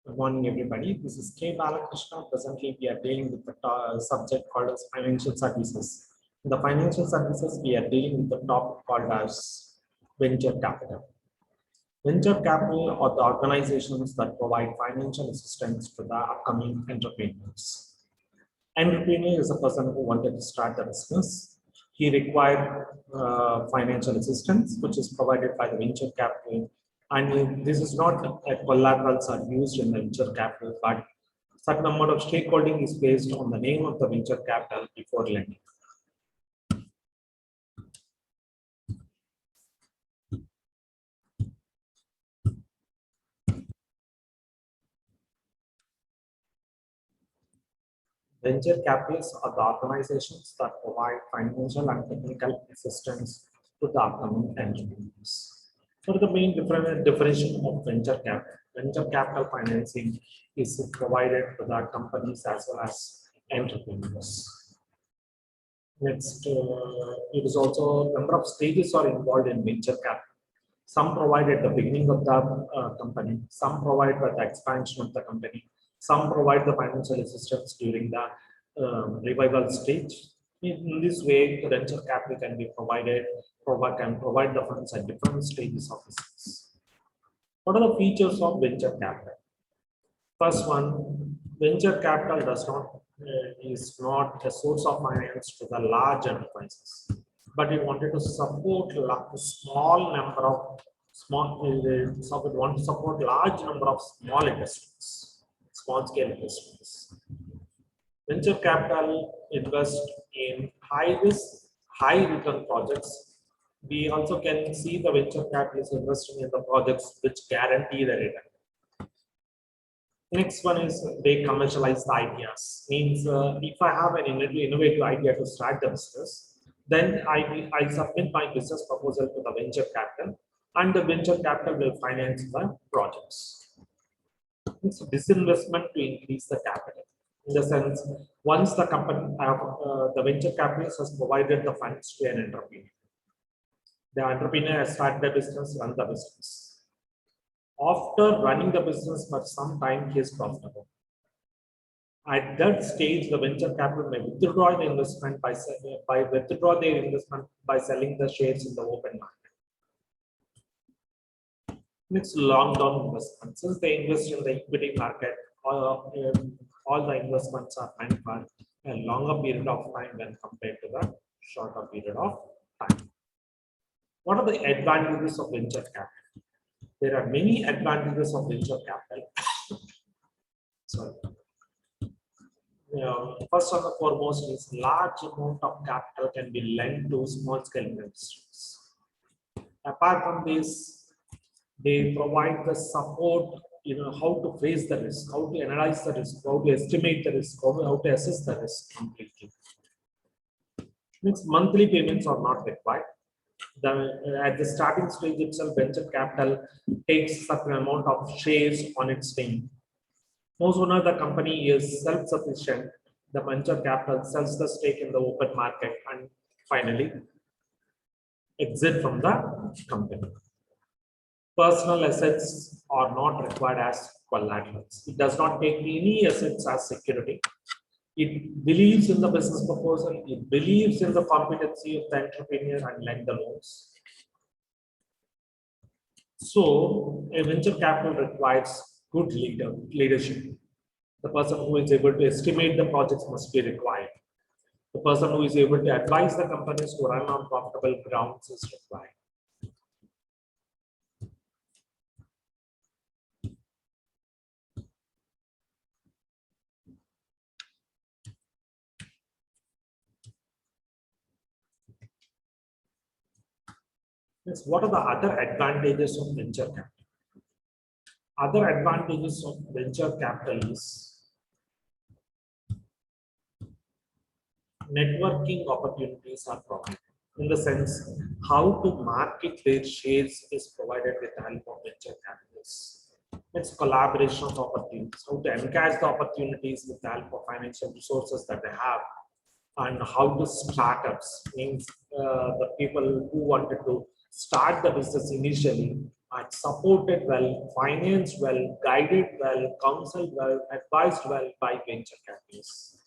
Good morning, everybody. This is K. Balakrishna. Presently, we are dealing with the subject called as financial services. In the financial services, we are dealing with the topic called as venture capital. Venture capital are the organizations that provide financial assistance to the upcoming entrepreneurs. Entrepreneur is a person who wanted to start a business. He required financial assistance, which is provided by the venture capital. And this is not collaterals are used in the venture capital, but certain amount of stakeholding is based on the name of the venture capital before lending. Venture capitalists are the organizations that provide financial and technical assistance to the upcoming entrepreneurs. So the main differentiation of venture capital financing is provided to the companies as well as entrepreneurs. Next, it is also number of stages are involved in venture capital. Some provide at the beginning of the company, some provide by the expansion of the company, some provide the financial assistance during the revival stage. In this way, the venture capital can be can provide the funds at different stages of business. What are the features of venture capital? First one, venture capital is not a source of finance to the large enterprises, but it wanted to support a small number of it want to support large number of small industries, small scale industries. Venture capital invest in high risk, high return projects. We also can see the venture capitalists investing in the projects which guarantee the return. Next one is they commercialize the ideas. Means if I have an innovative idea to start the business, then I submit my business proposal to the venture capital, and the venture capital will finance the projects. It's disinvestment to increase the capital. In the sense, once the company, the venture capitalist has provided the funds to an entrepreneur, the entrepreneur has started the business, run the business. After running the business for some time, he is profitable. At that stage, the venture capital may withdraw the investment by selling the shares in the open market. It's long-term investment. Since they invest in the equity market, all the investments are meant for a longer period of time when compared to the shorter period of time. What are the advantages of venture capital? There are many advantages of venture capital. Sorry. First and foremost is large amount of capital can be lent to small scale industries. Apart from this, they provide the support, how to face the risk, how to analyze the risk, how to estimate the risk, how to assess the risk completely. Next, monthly payments are not required. At the starting stage itself, venture capital takes certain amount of shares on its name. No sooner the company is self-sufficient, the venture capital sells the stake in the open market and finally exit from the company. Personal assets are not required as collaterals. It does not take any assets as security. It believes in the business proposal. It believes in the competency of the entrepreneur and lend the loans. So, a venture capital requires good leadership. The person who is able to estimate the projects must be required. The person who is able to advise the companies to run on profitable grounds is required. Yes, what are the other advantages of venture capital? Other advantages of venture capital is networking opportunities are provided. In the sense, how to market their shares is provided with the help of venture capitalists. It's collaboration of opportunities, how to encash the opportunities with the help of financial resources that they have, and how to startups, means the people who wanted to start the business initially, and supported well, financed well, guided well, counseled well, advised well by venture capitalists.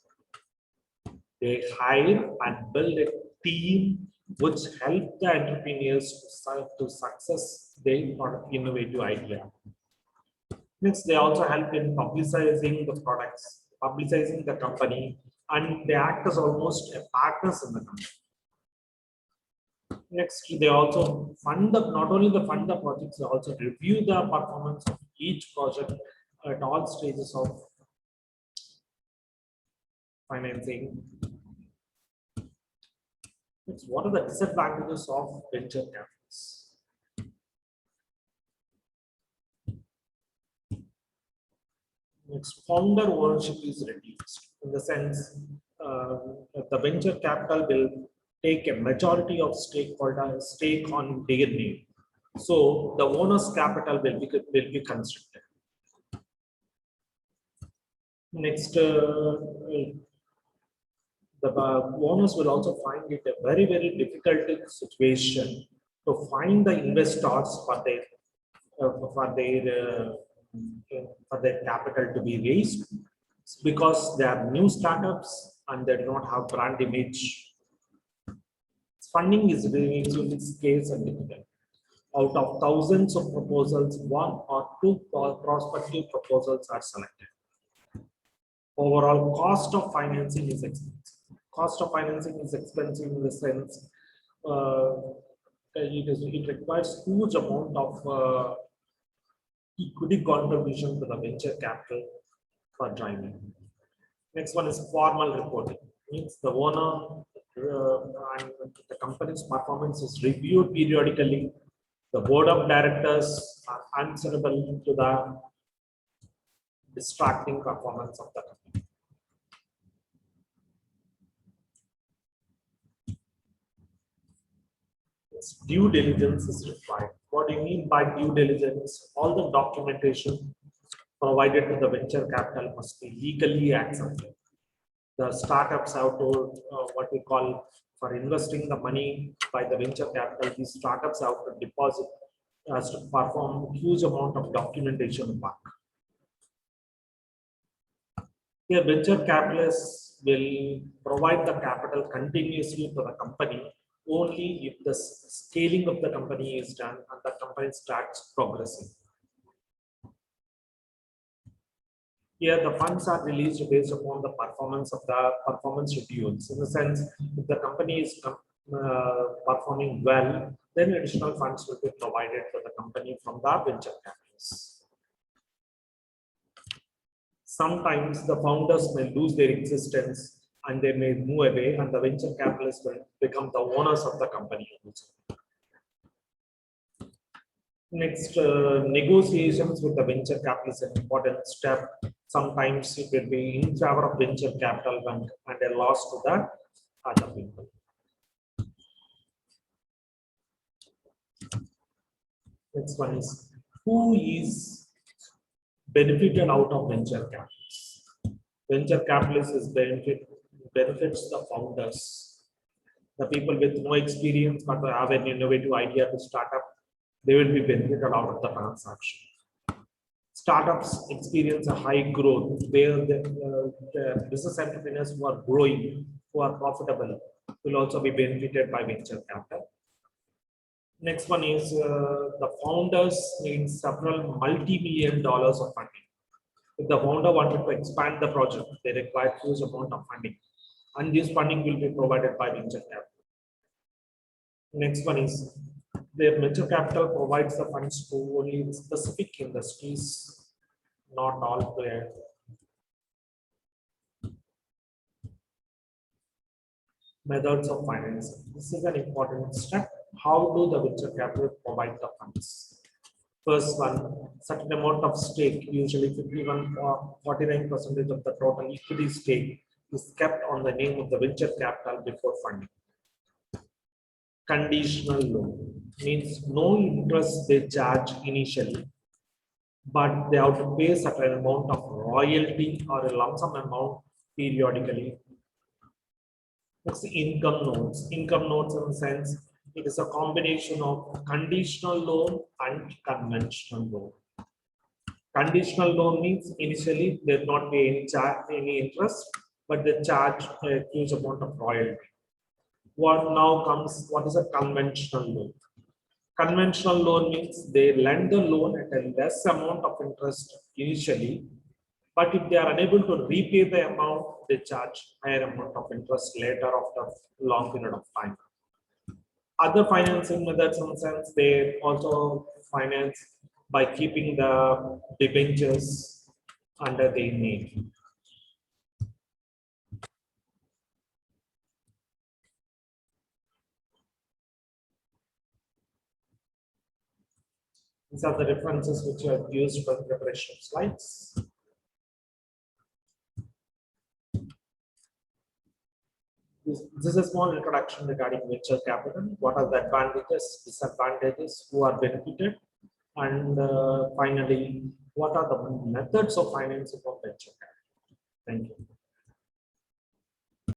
They hire and build a team which help the entrepreneurs to success their innovative idea. Next, they also help in publicizing the products, publicizing the company, and they act as almost a partners in the company. Next, they also fund the, not only the fund the projects, they also review the performance of each project at all stages of financing. Next, what are the disadvantages of venture capitalists? Next, founder ownership is reduced in the sense the venture capital will take a majority of stakeholder stake on their name. So the owner's capital will be constricted. Next, the owners will also find it a very, very difficult situation to find the investors for their for their for their capital to be raised because they are new startups and they do not have brand image. Funding is really scarce and difficult. Out of thousands of proposals, one or two prospective proposals are selected. Overall cost of financing is expensive. Cost of financing is expensive in the sense it requires huge amount of equity contribution to the venture capital for driving. Next one is formal reporting. Means the owner and the company's performance is reviewed periodically. The board of directors are answerable to the distracting performance of the company. Due diligence is required. What do you mean by due diligence? All the documentation provided to the venture capital must be legally accepted. The startups have to what we call for investing the money by the venture capital. These startups have to deposit has to perform huge amount of documentation work. Here, venture capitalists will provide the capital continuously to the company only if the scaling of the company is done and the company starts progressing. Here, the funds are released based upon the performance of the performance reviews. In the sense, if the company is performing well, then additional funds will be provided to the company from the venture capitalists. Sometimes the founders may lose their existence and they may move away, and the venture capitalists will become the owners of the company. Next, negotiations with the venture capital is an important step. Sometimes it will be in favor of venture capital and a loss to the other people. Next one is who is benefited out of venture capitalists. Venture capitalists is benefits the founders, the people with no experience but have an innovative idea to start up. They will be benefited out of the transaction. Startups experience a high growth where the business entrepreneurs who are growing, who are profitable, will also be benefited by venture capital. Next one is the founders need several multi-million dollars of funding. If the founder wanted to expand the project, they require huge amount of funding, and this funding will be provided by venture capital. Next one is the venture capital provides the funds to only specific industries, not all players. Methods of financing. This is an important step. How do the venture capital provide the funds? First one, certain amount of stake, usually 51 or 49% of the total equity stake is kept on the name of the venture capital before funding. Conditional loan means no interest they charge initially, but they have to pay a certain amount of royalty or a lump sum amount periodically. Next, income notes. Income notes in the sense it is a combination of conditional loan and conventional loan. Conditional loan means initially there will not be any charge, any interest, but they charge a huge amount of royalty. What now comes, what is a conventional loan? Conventional loan means they lend the loan at a less amount of interest initially, but if they are unable to repay the amount, they charge higher amount of interest later after long period of time. Other financing methods, in a sense, they also finance by keeping the debentures under their name. These are the references which are used for the preparation of slides. This is a small introduction regarding venture capital. What are the advantages, disadvantages, who are benefited, and finally, what are the methods of financing of venture capital? Thank you.